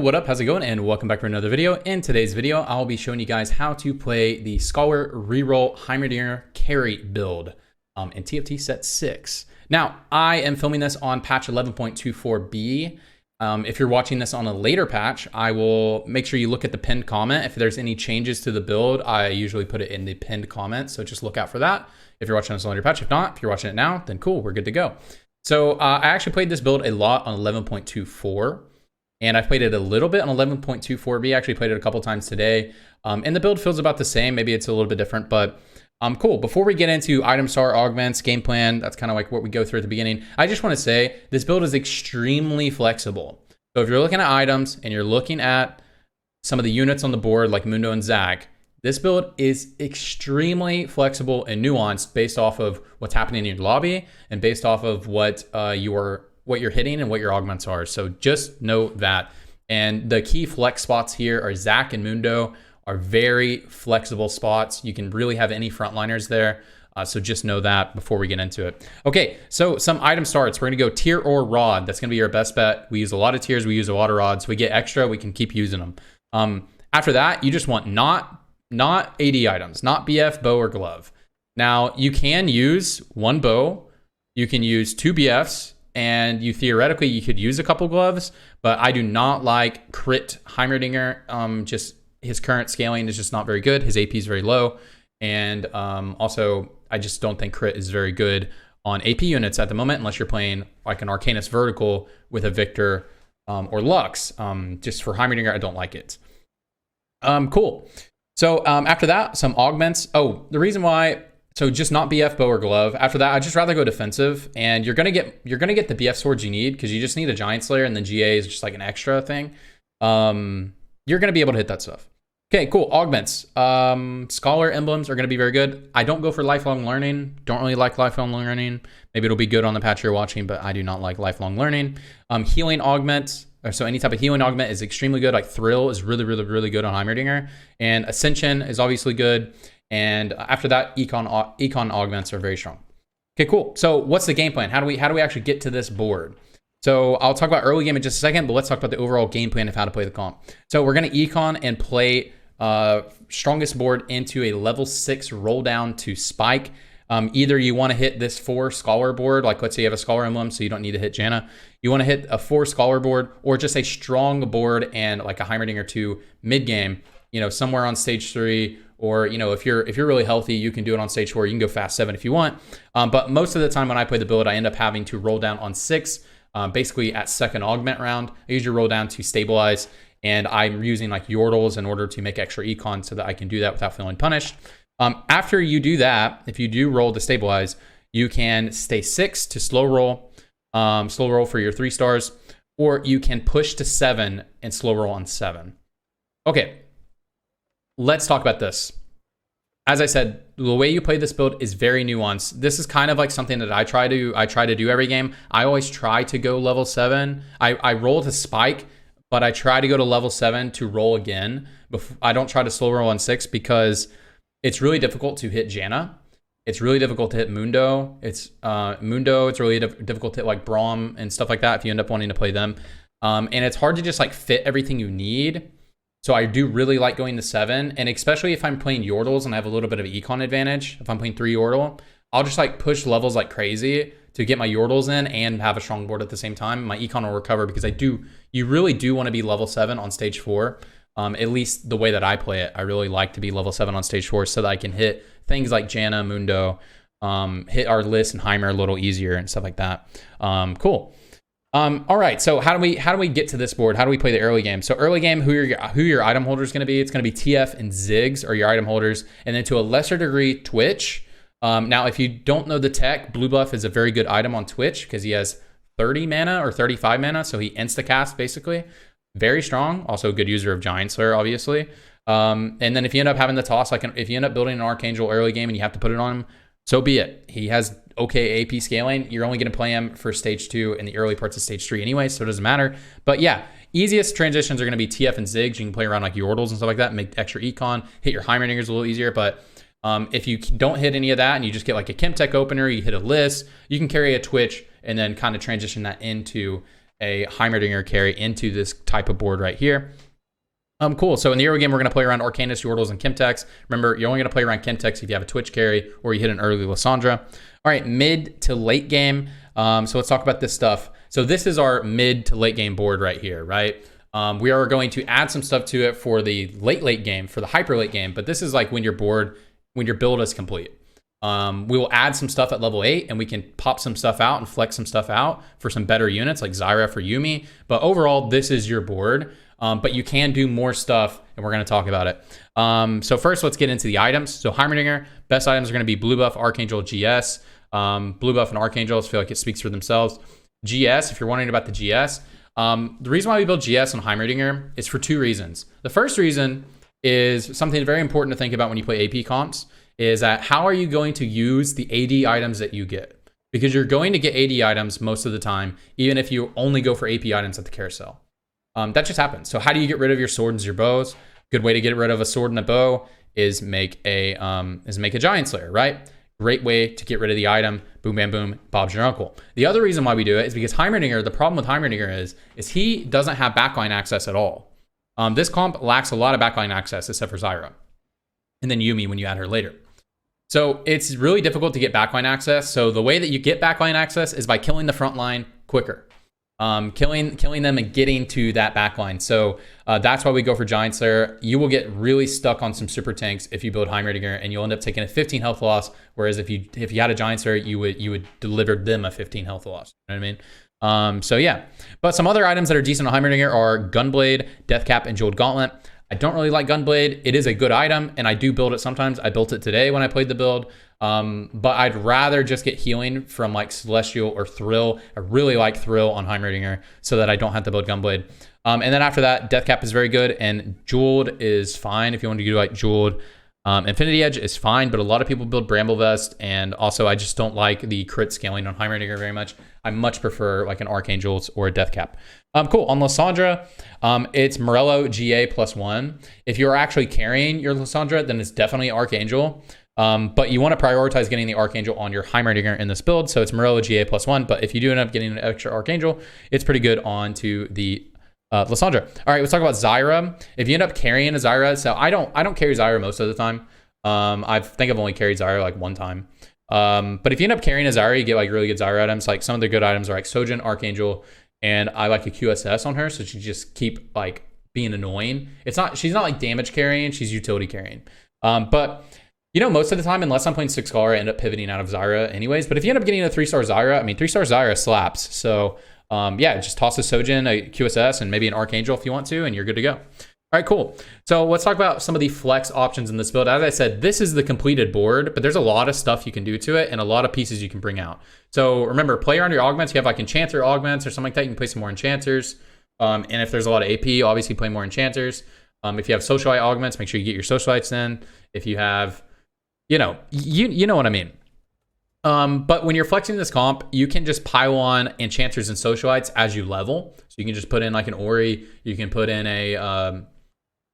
what up? How's it going? And welcome back for another video. In today's video, I'll be showing you guys how to play the Scholar Reroll Heimerdinger Carry build in TFT Set 6. Now, I am filming this on patch 11.24b. If you're watching this on a later patch, I will make sure you look at the pinned comment. If there's any changes to the build, I usually put it in the pinned comment, so just look out for that if you're watching this on a later patch. If not, if you're watching it now, then cool, we're good to go. So I actually played this build a lot on 11.24. And I've played it a little bit on 11.24b. I actually played it a couple times today. And the build feels about the same. Maybe it's a little bit different, but cool. Before we get into item star, augments, game plan, that's kind of like what we go through at the beginning. I just want to say this build is extremely flexible. So if you're looking at items and you're looking at some of the units on the board like Mundo and Zach, this build is extremely flexible and nuanced based off of what's happening in your lobby and based off of what you're hitting and what your augments are. So just know that. And the key flex spots here are Zach and Mundo are very flexible spots. You can really have any frontliners there. So just know that before we get into it. Okay, so some item starts. We're gonna go tier or rod. That's gonna be your best bet. We use a lot of tiers, we use a lot of rods. We get extra, we can keep using them. After that, you just want not AD items, not BF, bow, or glove. Now, you can use one bow, you can use two BFs, and you could use a couple gloves, but I do not like crit Heimerdinger. Just his current scaling is just not very good. His AP is very low. And also, I just don't think crit is very good on AP units at the moment, unless you're playing like an Arcanist Vertical with a Victor or Lux. Just for Heimerdinger, I don't like it. Cool. So after that, some augments. Oh, the reason why... So just not BF, bow, or glove. After that, I'd just rather go defensive, and you're gonna get the BF swords you need because you just need a Giant Slayer, and then GA is just like an extra thing. You're gonna be able to hit that stuff. Okay, cool. Augments. Scholar emblems are gonna be very good. I don't go for lifelong learning. Don't really like lifelong learning. Maybe it'll be good on the patch you're watching, but I do not like lifelong learning. Healing augment. So any type of healing augment is extremely good. Like Thrill is really, really, really good on Heimerdinger, and Ascension is obviously good. And after that, econ augments are very strong. Okay, cool. So what's the game plan? How do we actually get to this board? So I'll talk about early game in just a second, but let's talk about the overall game plan of how to play the comp. So we're going to econ and play strongest board into a level 6 roll down to spike. Either you want to hit this 4 scholar board, like let's say you have a scholar emblem, so you don't need to hit Janna. You want to hit a 4 scholar board, or just a strong board and like a Heimerdinger 2 mid game, somewhere on stage 3. Or, if you're really healthy, you can do it on stage 4. You can go fast 7 if you want. But most of the time when I play the build, I end up having to roll down on 6, basically at second augment round. I usually roll down to stabilize, and I'm using like Yordles in order to make extra econ so that I can do that without feeling punished. After you do that, if you do roll to stabilize, you can stay 6 to slow roll for your 3 stars, or you can push to 7 and slow roll on 7. Okay. Let's talk about this. As I said, the way you play this build is very nuanced. This is kind of like something that I try to do every game. I always try to go level 7. I roll to spike, but I try to go to level 7 to roll again. I don't try to slow roll on 6 because it's really difficult to hit Janna. It's really difficult to hit Mundo. It's really difficult to hit like Braum and stuff like that if you end up wanting to play them. And it's hard to just like fit everything you need. So I do really like going to 7, and especially if I'm playing Yordles and I have a little bit of an econ advantage. If I'm playing 3 Yordle, I'll just like push levels like crazy to get my Yordles in and have a strong board at the same time. My econ will recover because you really do want to be level 7 on stage 4. At least the way that I play it, I really like to be level 7 on stage 4 so that I can hit things like Janna, Mundo, hit our Liss and Heimer a little easier and stuff like that. Cool. All right, so how do we get to this board? How do we play the early game? So early game, who your item holder is going to be? It's going to be TF and Ziggs are your item holders, and then to a lesser degree, Twitch. Now, if you don't know the tech, Blue Buff is a very good item on Twitch because he has 30 mana or 35 mana, so he insta-cast basically. Very strong. Also a good user of Giant Slayer, obviously. And then if you end up having the toss, like if you end up building an Archangel early game and you have to put it on him, so be it. He has okay AP scaling. You're only going to play him for stage 2 in the early parts of stage 3 anyway, so it doesn't matter. But yeah, easiest transitions are going to be TF and Ziggs. You can play around like Yordles and stuff like that, make extra econ, hit your Heimerdingers a little easier. But if you don't hit any of that and you just get like a Chemtech opener, you hit a Liss, you can carry a Twitch and then kind of transition that into a Heimerdinger carry into this type of board right here. Cool. So in the early game, we're going to play around Arcanus, Yordles, and Kimtex. Remember, you're only going to play around Kimtex if you have a Twitch carry or you hit an early Lissandra. All right, mid to late game. So let's talk about this stuff. So this is our mid to late game board right here, right? We are going to add some stuff to it for the late game, for the hyper late game. But this is like when your build is complete. We will add some stuff at level 8 and we can pop some stuff out and flex some stuff out for some better units like Zyra for Yuumi. But overall, this is your board. But you can do more stuff, and we're going to talk about it. So first, let's get into the items. So Heimerdinger, best items are going to be Blue Buff, Archangel, GS. Blue Buff and Archangels feel like it speaks for themselves. GS, if you're wondering about the GS, the reason why we build GS on Heimerdinger is for 2 reasons. The first reason is something very important to think about when you play AP comps, is that how are you going to use the AD items that you get? Because you're going to get AD items most of the time, even if you only go for AP items at the carousel. That just happens. So how do you get rid of your swords and your bows? Good way to get rid of a sword and a bow is make a Giant Slayer, right? Great way to get rid of the item. Boom, bam, boom, Bob's your uncle. The other reason why we do it is because Heimerdinger, the problem with Heimerdinger is he doesn't have backline access at all. This comp lacks a lot of backline access except for Zyra. And then Yuumi when you add her later. So it's really difficult to get backline access. So the way that you get backline access is by killing the front line quicker. Killing them and getting to that backline. So that's why we go for Giant Slayer. You will get really stuck on some super tanks if you build Heimerdinger, and you'll end up taking a 15 health loss. Whereas if you had a Giant Slayer, you would deliver them a 15 health loss. You know what I mean? So yeah. But some other items that are decent on Heimerdinger are Gunblade, Deathcap, and Jeweled Gauntlet. I don't really like Gunblade. It is a good item, and I do build it sometimes. I built it today when I played the build. But I'd rather just get healing from like Celestial or Thrill. I really like Thrill on Heimerdinger so that I don't have to build Gunblade. And then after that, Deathcap is very good, and Jeweled is fine if you want to do like Jeweled. Infinity Edge is fine, but a lot of people build Bramble Vest, and also I just don't like the crit scaling on Heimerdinger very much. I much prefer like an Archangels or a Deathcap. Cool. On Lissandra, it's Morello GA +1. If you're actually carrying your Lissandra, then it's definitely Archangel. But you want to prioritize getting the Archangel on your Heimerdinger in this build. So it's Morello GA +1. But if you do end up getting an extra Archangel, it's pretty good onto the Lissandra. All right, let's talk about Zyra. If you end up carrying a Zyra, so I don't carry Zyra most of the time. I think I've only carried Zyra like one time. But if you end up carrying a Zyra, you get like really good Zyra items. Like some of the good items are like Sojin, Archangel, and I like a QSS on her, so she just keep like being annoying. She's not like damage carrying, she's utility carrying. But you know, most of the time, unless I'm playing 6 Scholar, I end up pivoting out of Zyra anyways. But if you end up getting a 3-star Zyra, I mean, 3-star Zyra slaps. So yeah, just toss a Sojin, a QSS, and maybe an Archangel if you want to, and you're good to go. All right, cool. So let's talk about some of the flex options in this build. As I said, this is the completed board, but there's a lot of stuff you can do to it and a lot of pieces you can bring out. So remember, play around your augments. You have like enchanter augments or something like that. You can play some more enchanters. And if there's a lot of AP, obviously play more enchanters. If you have socialite augments, make sure you get your socialites in. If you have, you know what I mean. But when you're flexing this comp, you can just pile on enchanters and socialites as you level. So you can just put in like an Ori. You can put in a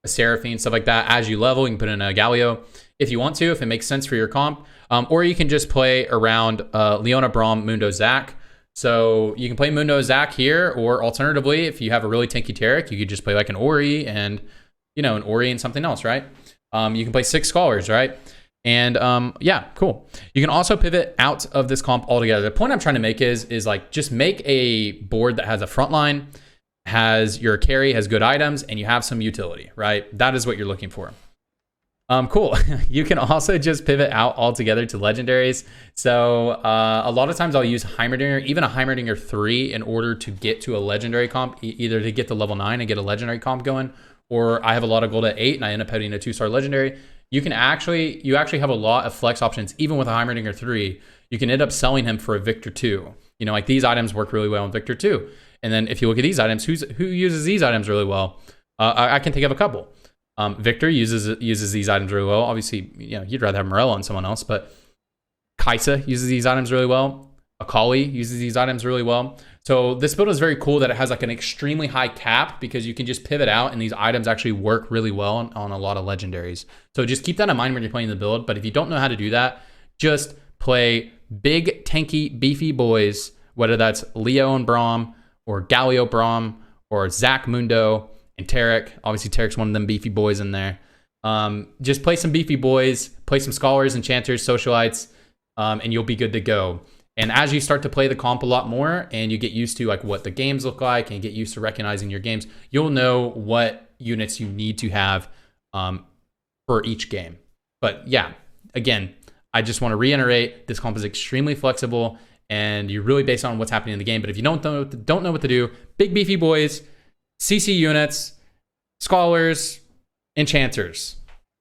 Seraphine, stuff like that. As you level, you can put in a Galio if you want to, if it makes sense for your comp. Or you can just play around Leona, Braum, Mundo, Zac. So you can play Mundo, Zac here, or alternatively, if you have a really tanky Taric, you could just play like an Ori and, an Ori and something else, right? You can play 6 Scholars, right? And yeah, cool. You can also pivot out of this comp altogether. The point I'm trying to make is like, just make a board that has a front line, has your carry, has good items, and you have some utility, right? That is what you're looking for. Cool. You can also just pivot out altogether to legendaries. So a lot of times I'll use Heimerdinger, even a Heimerdinger 3 in order to get to a legendary comp, either to get to level 9 and get a legendary comp going, or I have a lot of gold at 8 and I end up having a 2-star legendary. You actually have a lot of flex options. Even with a Heimerdinger 3, you can end up selling him for a Victor 2. Like these items work really well in Victor 2. And then if you look at these items, who uses these items really well? I can think of a couple. Victor uses these items really well. Obviously, you'd rather have Morello on someone else, but Kaisa uses these items really well. Akali uses these items really well. So this build is very cool that it has like an extremely high cap because you can just pivot out and these items actually work really well on a lot of legendaries. So just keep that in mind when you're playing the build. But if you don't know how to do that, just play big, tanky, beefy boys, whether that's Leo and Braum or Galeoprom, or Zach Mundo, and Tarek. Obviously, Tarek's one of them beefy boys in there. Just play some beefy boys, play some scholars, enchanters, socialites, and you'll be good to go. And as you start to play the comp a lot more and you get used to like what the games look like and get used to recognizing your games, you'll know what units you need to have for each game. But yeah, again, I just want to reiterate, this comp is extremely flexible and you're really based on what's happening in the game. But if you don't know what to do, big beefy boys, CC units, scholars, enchanters,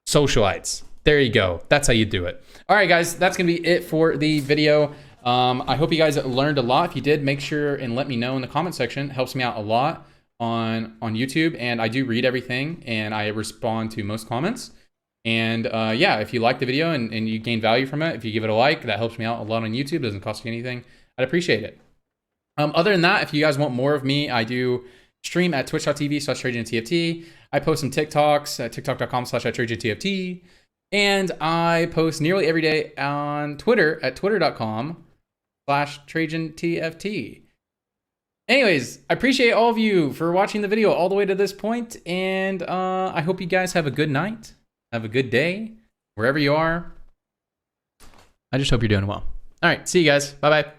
socialites. There you go. That's how you do it. All right, guys, that's going to be it for the video. I hope you guys learned a lot. If you did, make sure and let me know in the comment section. It helps me out a lot on YouTube, and I do read everything and I respond to most comments. And yeah, if you like the video and you gain value from it, if you give it a like, that helps me out a lot on YouTube. It doesn't cost you anything. I'd appreciate it. Other than that, if you guys want more of me, I do stream at twitch.tv/TradingTFT. I post some TikToks at tiktok.com/TradingTFT. And I post nearly every day on Twitter at twitter.com/TradingTFT. Anyways, I appreciate all of you for watching the video all the way to this point, and I hope you guys have a good night, have a good day, wherever you are. I just hope you're doing well. All right, see you guys. Bye-bye.